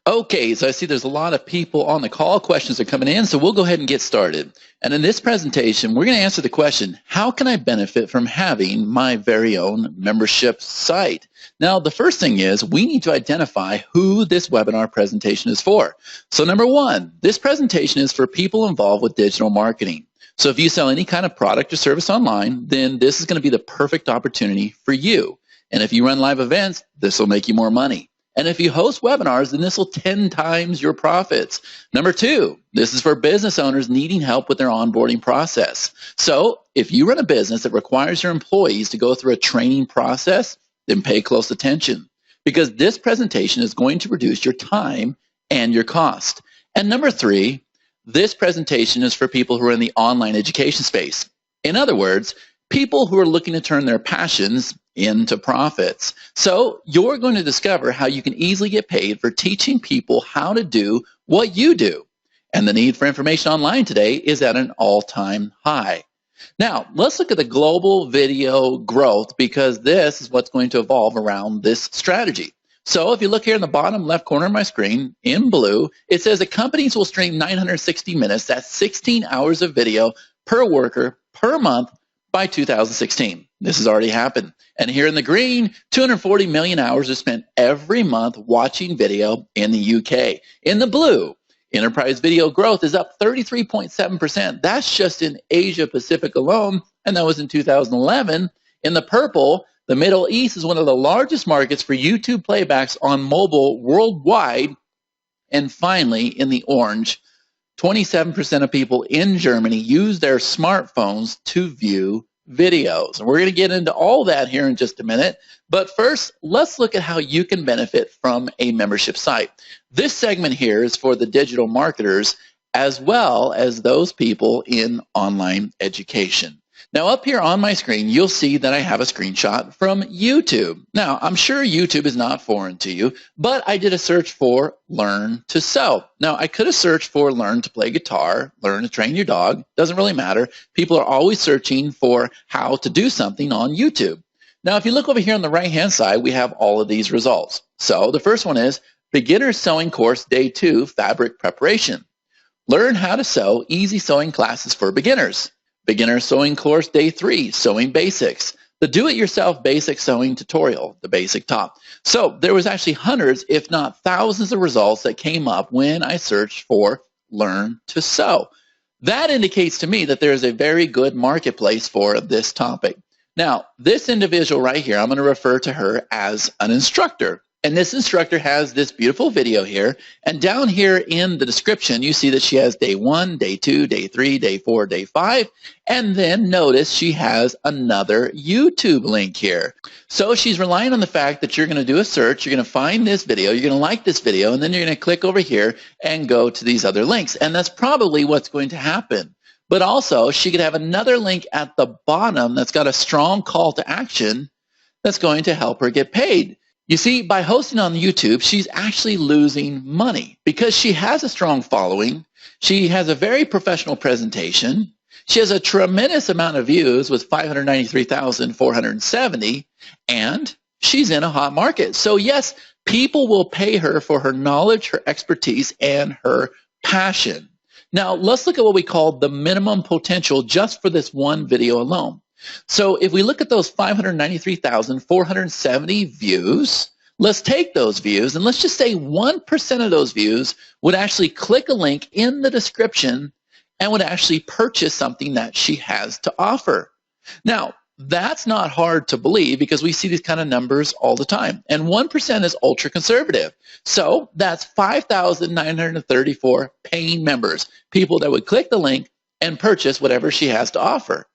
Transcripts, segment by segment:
Okay, so I see there's a lot of people on the call. Questions are coming in, so we'll go ahead and get started. And in this presentation, we're going to answer the question, how can I benefit from having my very own membership site? Now, the first thing is we need to identify who this webinar presentation is for. So number one, this presentation is for people involved with digital marketing. So if you sell any kind of product or service online, then this is going to be the perfect opportunity for you. And if you run live events, this will make you more money. And if you host webinars, then this will 10 times your profits. Number two, this is for business owners needing help with their onboarding process. So if you run a business that requires your employees to go through a training process, then pay close attention because this presentation is going to reduce your time and your cost. And number three, this presentation is for people who are in the online education space. In other words, people who are looking to turn their passions into profits. So you're going to discover how you can easily get paid for teaching people how to do what you do. And the need for information online today is at an all-time high. Now, let's look at the global video growth because this is what's going to evolve around this strategy. So if you look here in the bottom left corner of my screen in blue, it says that companies will stream 960 minutes, that's 16 hours of video per worker per month by 2016. This has already happened. And here in the green, 240 million hours are spent every month watching video in the UK. In the blue, enterprise video growth is up 33.7%. That's just in Asia Pacific alone, and that was in 2011. In the purple, the Middle East is one of the largest markets for YouTube playbacks on mobile worldwide. And finally, in the orange, 27% of people in Germany use their smartphones to view videos. And we're going to get into all that here in just a minute. But first, let's look at how you can benefit from a membership site. This segment here is for the digital marketers as well as those people in online education. Now up here on my screen, you'll see that I have a screenshot from YouTube. Now, I'm sure YouTube is not foreign to you, but I did a search for learn to sew. Now, I could have searched for learn to play guitar, learn to train your dog. Doesn't really matter. People are always searching for how to do something on YouTube. Now, if you look over here on the right-hand side, we have all of these results. So the first one is Beginner Sewing Course Day 2 Fabric Preparation. Learn how to sew, easy sewing classes for beginners. Beginner Sewing Course Day 3, Sewing Basics. The Do-It-Yourself Basic Sewing Tutorial, the basic top. So there was actually hundreds, if not thousands of results that came up when I searched for Learn to Sew. That indicates to me that there is a very good marketplace for this topic. Now, this individual right here, I'm going to refer to her as an instructor. And this instructor has this beautiful video here. And down here in the description, you see that she has day 1, day 2, day 3, day 4, day 5. And then notice she has another YouTube link here. So she's relying on the fact that you're going to do a search, you're going to find this video, you're going to like this video, and then you're going to click over here and go to these other links. And that's probably what's going to happen. But also, she could have another link at the bottom that's got a strong call to action that's going to help her get paid. You see, by hosting on YouTube, she's actually losing money because she has a strong following. She has a very professional presentation. She has a tremendous amount of views with 593,470, and she's in a hot market. So yes, people will pay her for her knowledge, her expertise, and her passion. Now, let's look at what we call the minimum potential just for this one video alone. So if we look at those 593,470 views, let's take those views and let's just say 1% of those views would actually click a link in the description and would actually purchase something that she has to offer. Now, that's not hard to believe because we see these kind of numbers all the time. And 1% is ultra conservative. So that's 5,934 paying members, people that would click the link and purchase whatever she has to offer.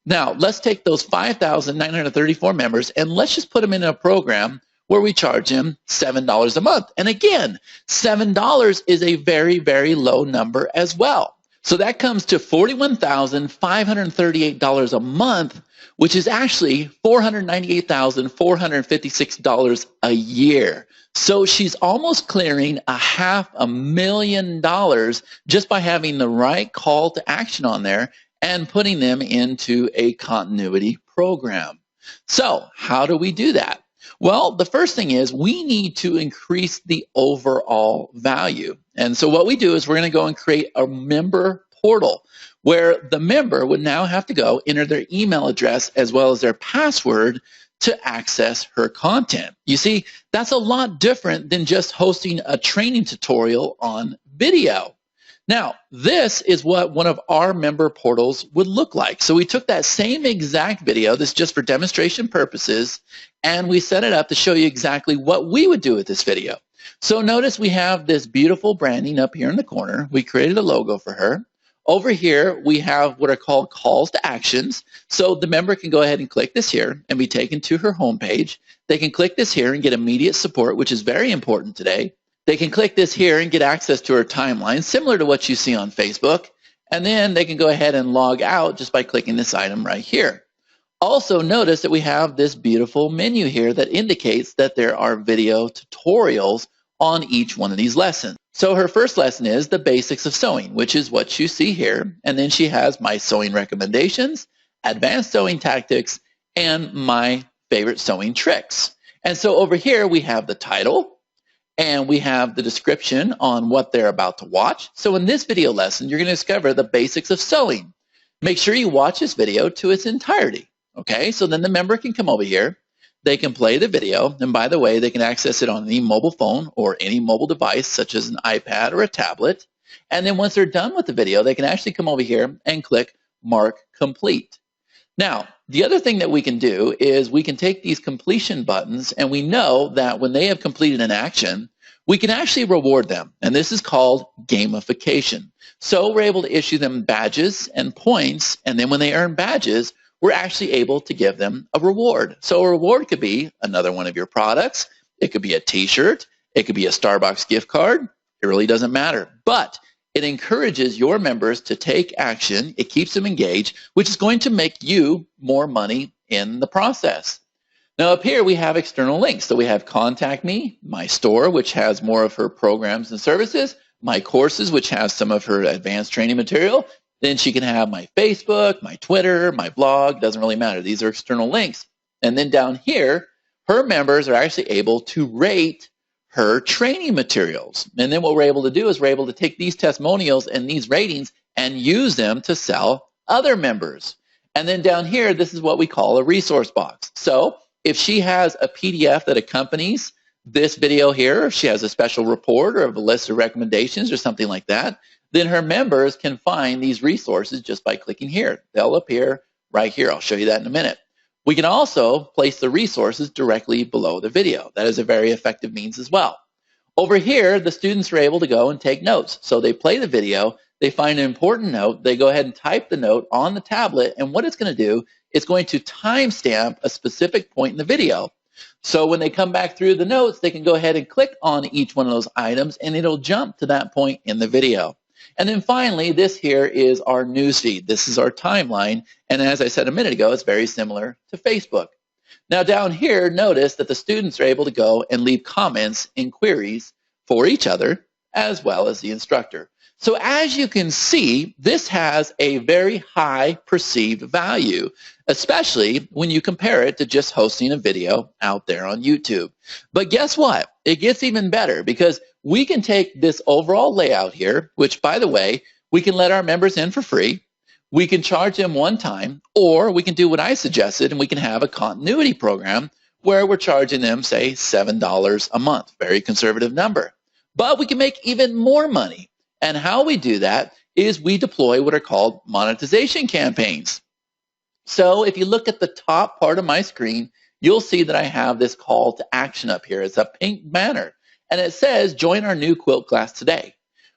Now, let's take those 5,934 members and let's just put them in a program where we charge them $7 a month. And again, $7 is a very, very low number as well. So that comes to $41,538 a month, which is actually $498,456 a year. So she's almost clearing $500,000 just by having the right call to action on there and putting them into a continuity program. So how do we do that? Well, the first thing is we need to increase the overall value. And so what we do is we're going to go and create a member portal where the member would now have to go enter their email address as well as their password to access her content. You see, that's a lot different than just hosting a training tutorial on video. Now, this is what one of our member portals would look like. So we took that same exact video, this is just for demonstration purposes, and we set it up to show you exactly what we would do with this video. So notice we have this beautiful branding up here in the corner. We created a logo for her. Over here, we have what are called calls to actions. So the member can go ahead and click this here and be taken to her homepage. They can click this here and get immediate support, which is very important today. They can click this here and get access to her timeline, similar to what you see on Facebook. And then they can go ahead and log out just by clicking this item right here. Also notice that we have this beautiful menu here that indicates that there are video tutorials on each one of these lessons. So her first lesson is the basics of sewing, which is what you see here. And then she has my sewing recommendations, advanced sewing tactics, and my favorite sewing tricks. And so over here we have the title, and we have the description on what they're about to watch. So in this video lesson, you're going to discover the basics of sewing. Make sure you watch this video to its entirety. Okay, so then the member can come over here. They can play the video. And by the way, they can access it on any mobile phone or any mobile device, such as an iPad or a tablet. And then once they're done with the video, they can actually come over here and click Mark Complete. Now, the other thing that we can do is we can take these completion buttons, and we know that when they have completed an action, we can actually reward them. And this is called gamification. So we're able to issue them badges and points, and then when they earn badges, we're actually able to give them a reward. So a reward could be another one of your products. It could be a t-shirt. It could be a Starbucks gift card. It really doesn't matter. But it encourages your members to take action. It keeps them engaged, which is going to make you more money in the process. Now up here we have external links. So we have Contact Me, my store, which has more of her programs and services, my courses, which has some of her advanced training material. Then she can have my Facebook, my Twitter, my blog, doesn't really matter. These are external links. And then down here, her members are actually able to rate her training materials. And then what we're able to do is we're able to take these testimonials and these ratings and use them to sell other members. And then down here, this is what we call a resource box. So if she has a PDF that accompanies this video here, if she has a special report or a list of recommendations or something like that, then her members can find these resources just by clicking here. They'll appear right here. I'll show you that in a minute. We can also place the resources directly below the video. That is a very effective means as well. Over here, the students are able to go and take notes. So they play the video, they find an important note, they go ahead and type the note on the tablet, and what it's going to do, it's going to timestamp a specific point in the video. So when they come back through the notes, they can go ahead and click on each one of those items, and it'll jump to that point in the video. And then finally, this here is our newsfeed. This is our timeline. And as I said a minute ago, it's very similar to Facebook. Now down here, notice that the students are able to go and leave comments and queries for each other as well as the instructor. So as you can see, this has a very high perceived value, especially when you compare it to just hosting a video out there on YouTube. But guess what? It gets even better because we can take this overall layout here, which by the way, we can let our members in for free. We can charge them one time, or we can do what I suggested and we can have a continuity program where we're charging them, say, $7 a month. Very conservative number. But we can make even more money. And how we do that is we deploy what are called monetization campaigns. So if you look at the top part of my screen, you'll see that I have this call to action up here. It's a pink banner. And it says, join our new quilt class today.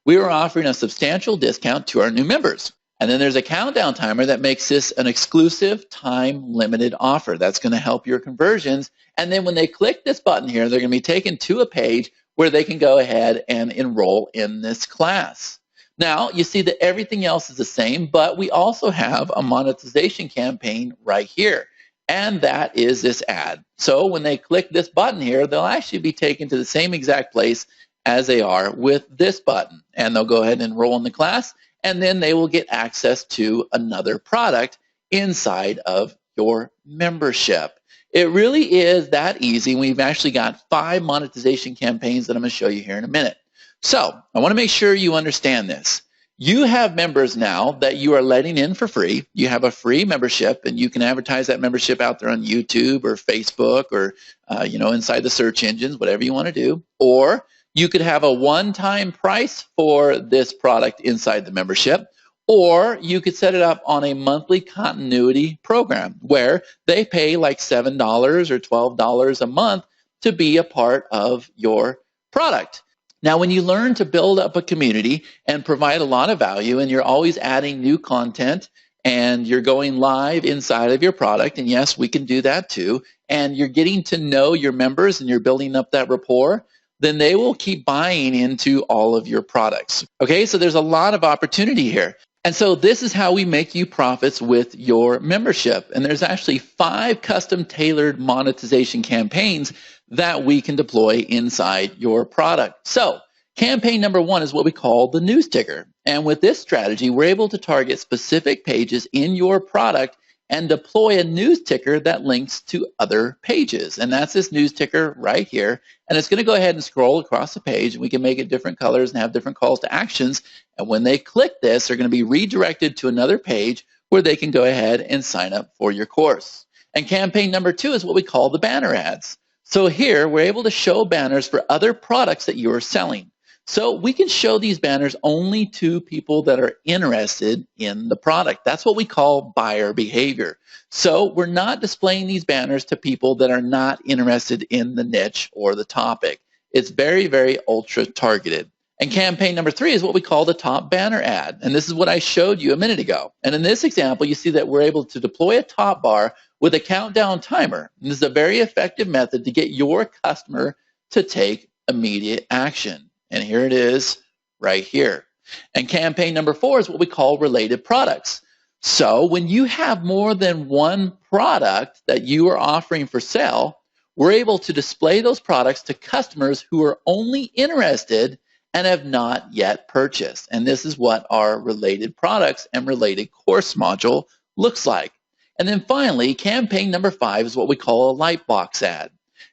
We are offering a substantial discount to our new members. And then there's a countdown timer that makes this an exclusive time-limited offer. That's going to help your conversions. And then when they click this button here, they're going to be taken to a page where they can go ahead and enroll in this class. Now, you see that everything else is the same, but we also have a monetization campaign right here. And that is this ad. So when they click this button here, they'll actually be taken to the same exact place as they are with this button. And they'll go ahead and enroll in the class, and then they will get access to another product inside of your membership. It really is that easy. We've actually got 5 monetization campaigns that I'm going to show you here in a minute. So I want to make sure you understand this. You have members now that you are letting in for free. You have a free membership, and you can advertise that membership out there on YouTube or Facebook or inside the search engines, whatever you want to do. Or you could have a one-time price for this product inside the membership. Or you could set it up on a monthly continuity program where they pay like $7 or $12 a month to be a part of your product. Now, when you learn to build up a community and provide a lot of value, and you're always adding new content, and you're going live inside of your product, and yes, we can do that too, and you're getting to know your members and you're building up that rapport, then they will keep buying into all of your products. Okay, so there's a lot of opportunity here. And so this is how we make you profits with your membership. And there's actually 5 custom tailored monetization campaigns that we can deploy inside your product. So campaign number 1 is what we call the news ticker. And with this strategy, we're able to target specific pages in your product and deploy a news ticker that links to other pages. And that's this news ticker right here. And it's going to go ahead and scroll across the page, and we can make it different colors and have different calls to actions. And when they click this, they're going to be redirected to another page where they can go ahead and sign up for your course. And campaign number 2 is what we call the banner ads. So here, we're able to show banners for other products that you're selling. So we can show these banners only to people that are interested in the product. That's what we call buyer behavior. So we're not displaying these banners to people that are not interested in the niche or the topic. It's very, very ultra targeted. And campaign number 3 is what we call the top banner ad. And this is what I showed you a minute ago. And in this example, you see that we're able to deploy a top bar with a countdown timer. And this is a very effective method to get your customer to take immediate action. And here it is right here. And campaign number 4 is what we call related products. So when you have more than one product that you are offering for sale, we're able to display those products to customers who are only interested and have not yet purchased. And this is what our related products and related course module looks like. And then finally, campaign number 5 is what we call a lightbox ad.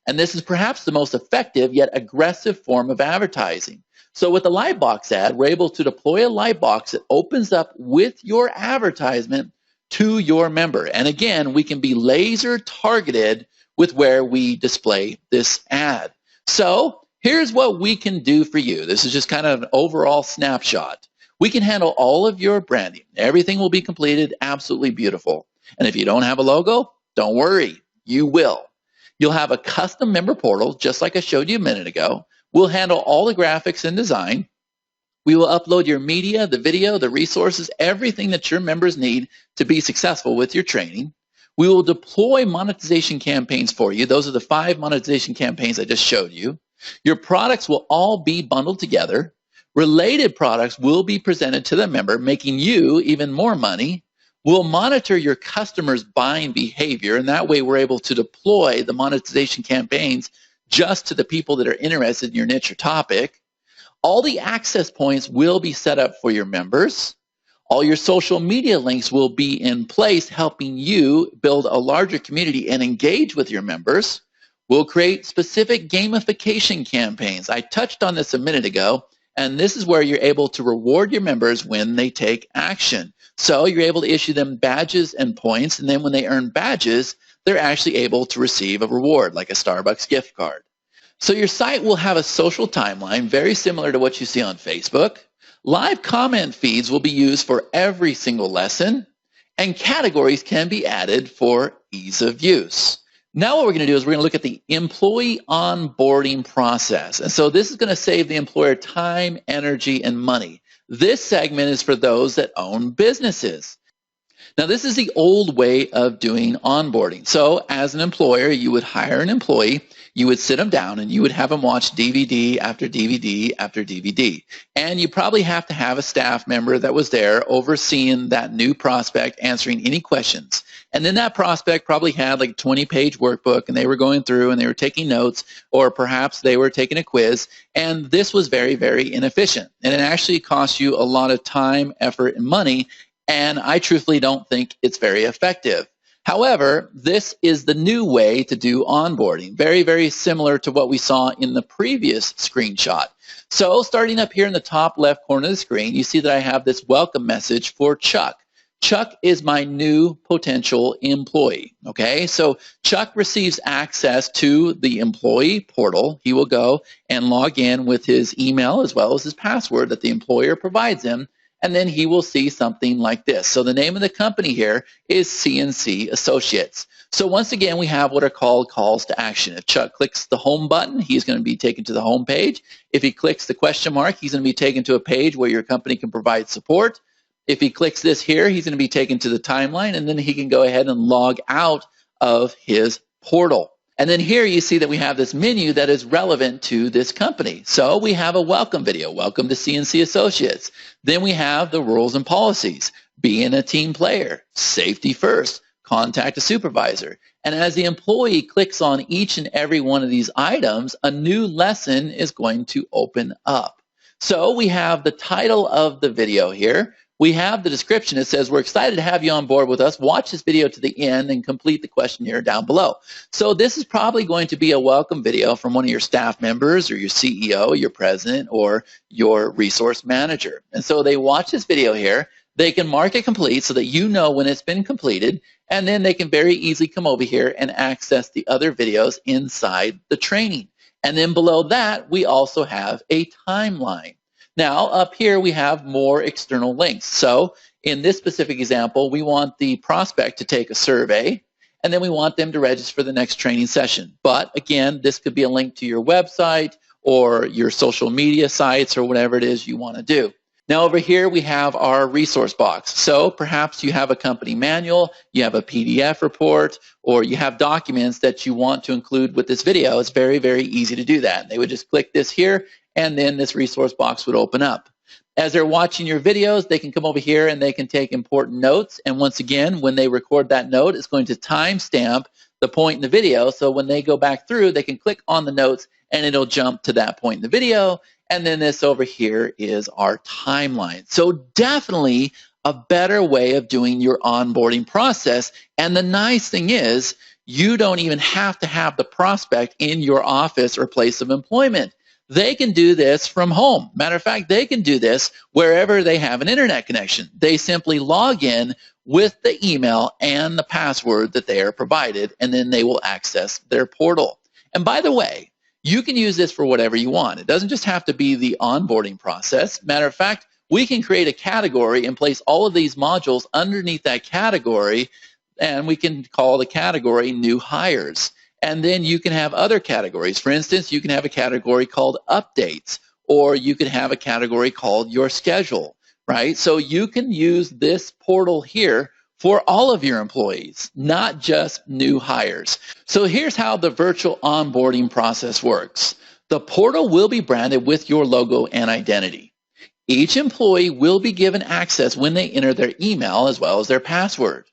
And this is perhaps the most effective yet aggressive form of advertising. So with the lightbox ad, we're able to deploy a lightbox that opens up with your advertisement to your member. And again, we can be laser targeted with where we display this ad. So here's what we can do for you. This is just kind of an overall snapshot. We can handle all of your branding. Everything will be completed absolutely beautiful. And if you don't have a logo, don't worry, you will. You'll have a custom member portal, just like I showed you a minute ago. We'll handle all the graphics and design. We will upload your media, the video, the resources, everything that your members need to be successful with your training. We will deploy monetization campaigns for you. Those are the 5 monetization campaigns I just showed you. Your products will all be bundled together. Related products will be presented to the member, making you even more money. We'll monitor your customers' buying behavior, and that way we're able to deploy the monetization campaigns just to the people that are interested in your niche or topic. All the access points will be set up for your members. All your social media links will be in place, helping you build a larger community and engage with your members. We'll create specific gamification campaigns. I touched on this a minute ago, and this is where you're able to reward your members when they take action. So you're able to issue them badges and points, and then when they earn badges, they're actually able to receive a reward, like a Starbucks gift card. So your site will have a social timeline, very similar to what you see on Facebook. Live comment feeds will be used for every single lesson, and categories can be added for ease of use. Now what we're going to do is we're going to look at the employee onboarding process. And so this is going to save the employer time, energy, and money. This segment is for those that own businesses. Now, this is the old way of doing onboarding. So as an employer, you would hire an employee, you would sit them down, and you would have them watch DVD after DVD after DVD. And you probably have to have a staff member that was there overseeing that new prospect, answering any questions. And then that prospect probably had like a 20-page workbook, and they were going through and they were taking notes, or perhaps they were taking a quiz. And this was very, very inefficient. And it actually cost you a lot of time, effort, and money. And I truthfully don't think it's very effective. However, this is the new way to do onboarding, very, very similar to what we saw in the previous screenshot. So starting up here in the top left corner of the screen, you see that I have this welcome message for Chuck. Chuck is my new potential employee, okay? So Chuck receives access to the employee portal. He will go and log in with his email as well as his password that the employer provides him, and then he will see something like this. So the name of the company here is CNC Associates. So once again, we have what are called calls to action. If Chuck clicks the home button, he's going to be taken to the home page. If he clicks the question mark, he's going to be taken to a page where your company can provide support. If he clicks this here, he's going to be taken to the timeline, and then he can go ahead and log out of his portal. And then here you see that we have this menu that is relevant to this company. So we have a welcome video, welcome to CNC Associates. Then we have the rules and policies, being a team player, safety first, contact a supervisor. And as the employee clicks on each and every one of these items, a new lesson is going to open up. So we have the title of the video here. We have the description. It says, we're excited to have you on board with us. Watch this video to the end and complete the questionnaire down below. So this is probably going to be a welcome video from one of your staff members or your CEO, your president, or your resource manager. And so they watch this video here. They can mark it complete so that you know when it's been completed, and then they can very easily come over here and access the other videos inside the training. And then below that, we also have a timeline. Now, up here, we have more external links. So in this specific example, we want the prospect to take a survey, and then we want them to register for the next training session. But again, this could be a link to your website or your social media sites or whatever it is you want to do. Now over here, we have our resource box. So perhaps you have a company manual, you have a PDF report, or you have documents that you want to include with this video. It's very, very easy to do that. They would just click this here, and then this resource box would open up. As they're watching your videos, they can come over here and they can take important notes. And once again, when they record that note, it's going to timestamp the point in the video. So when they go back through, they can click on the notes and it'll jump to that point in the video. And then this over here is our timeline. So definitely a better way of doing your onboarding process. And the nice thing is, you don't even have to have the prospect in your office or place of employment. They can do this from home. Matter of fact, they can do this wherever they have an internet connection. They simply log in with the email and the password that they are provided, and then they will access their portal. And by the way, you can use this for whatever you want. It doesn't just have to be the onboarding process. Matter of fact, we can create a category and place all of these modules underneath that category, and we can call the category New Hires. And then you can have other categories. For instance, you can have a category called Updates, or you can have a category called Your Schedule, right? So you can use this portal here for all of your employees, not just new hires. So here's how the virtual onboarding process works. The portal will be branded with your logo and identity. Each employee will be given access when they enter their email as well as their password.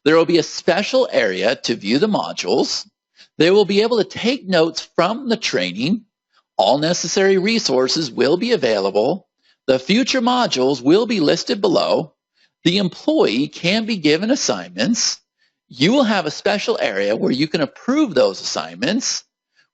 There will be a special area to view the modules. They will be able to take notes from the training. All necessary resources will be available. The future modules will be listed below. The employee can be given assignments. You will have a special area where you can approve those assignments.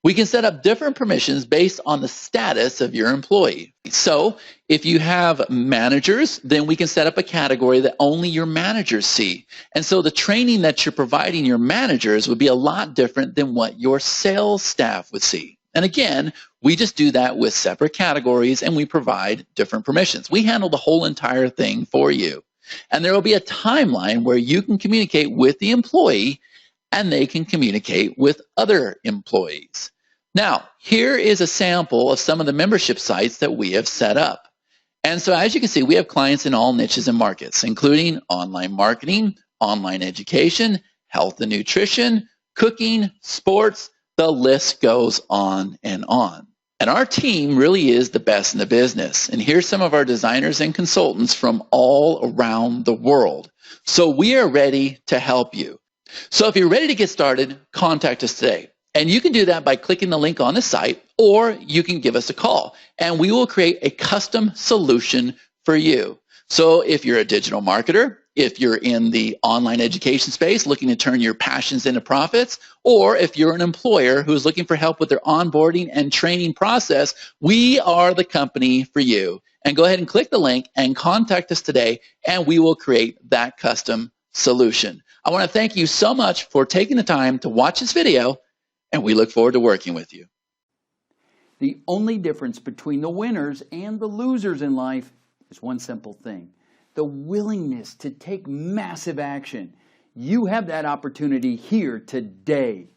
We can set up different permissions based on the status of your employee. So if you have managers, then we can set up a category that only your managers see. And so the training that you're providing your managers would be a lot different than what your sales staff would see. And again, we just do that with separate categories and we provide different permissions. We handle the whole entire thing for you. And there will be a timeline where you can communicate with the employee and they can communicate with other employees. Now, here is a sample of some of the membership sites that we have set up. And so as you can see, we have clients in all niches and markets, including online marketing, online education, health and nutrition, cooking, sports, the list goes on and on. And our team really is the best in the business. And here's some of our designers and consultants from all around the world. So we are ready to help you. So if you're ready to get started, contact us today. And you can do that by clicking the link on the site, or you can give us a call, and we will create a custom solution for you. So if you're a digital marketer, If you're in the online education space looking to turn your passions into profits, or if you're an employer who's looking for help with their onboarding and training process, we are the company for you. And go ahead and click the link and contact us today, and we will create that custom solution. I want to thank you so much for taking the time to watch this video, and we look forward to working with you. The only difference between the winners and the losers in life is one simple thing: the willingness to take massive action. You have that opportunity here today.